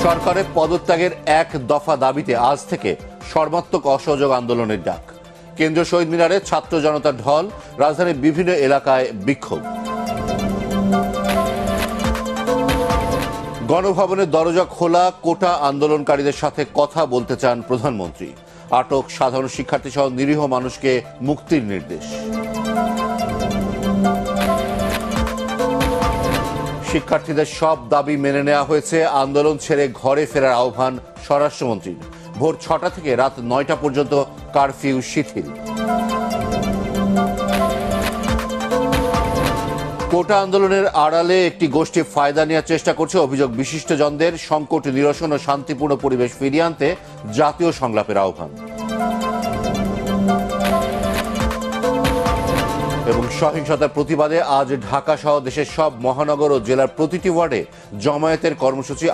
সরকারের পদত্যাগের এক দফা দাবিতে আজ থেকে সর্বাত্মক অসহযোগ আন্দোলনের ডাক। কেন্দ্রীয় শহীদ মিনারে ছাত্র জনতার ঢল, রাজধানীর বিভিন্ন এলাকায় বিক্ষোভ। গণভবনের দরজা খোলা, কোটা আন্দোলনকারীদের সাথে কথা বলতে চান প্রধানমন্ত্রী। আটক সাধারণ শিক্ষার্থী সহ নিরীহ মানুষকে মুক্তির নির্দেশ। শিক্ষার্থীদের সব দাবি মেনে নেওয়া হয়েছে, আন্দোলন ছেড়ে ঘরে ফেরার আহ্বান স্বরাষ্ট্রমন্ত্রীর। ভোর 6টা থেকে রাত 9টা পর্যন্ত কারফিউ শিথিল। কোটা আন্দোলনের আড়ালে একটি গোষ্ঠী ফায়দা নেওয়ার চেষ্টা করছে, অভিযোগ বিশিষ্টজনদের। সংকট নিরসন ও শান্তিপূর্ণ পরিবেশ ফিরিয়ে আনতে জাতীয় সংলাপের আহ্বান। এবং সহিংসতার প্রতিবাদে আজ ঢাকা সহ দেশের সব মহানগর ও জেলার প্রতিটি ওয়ার্ডে জমায়েতের কর্মসূচি।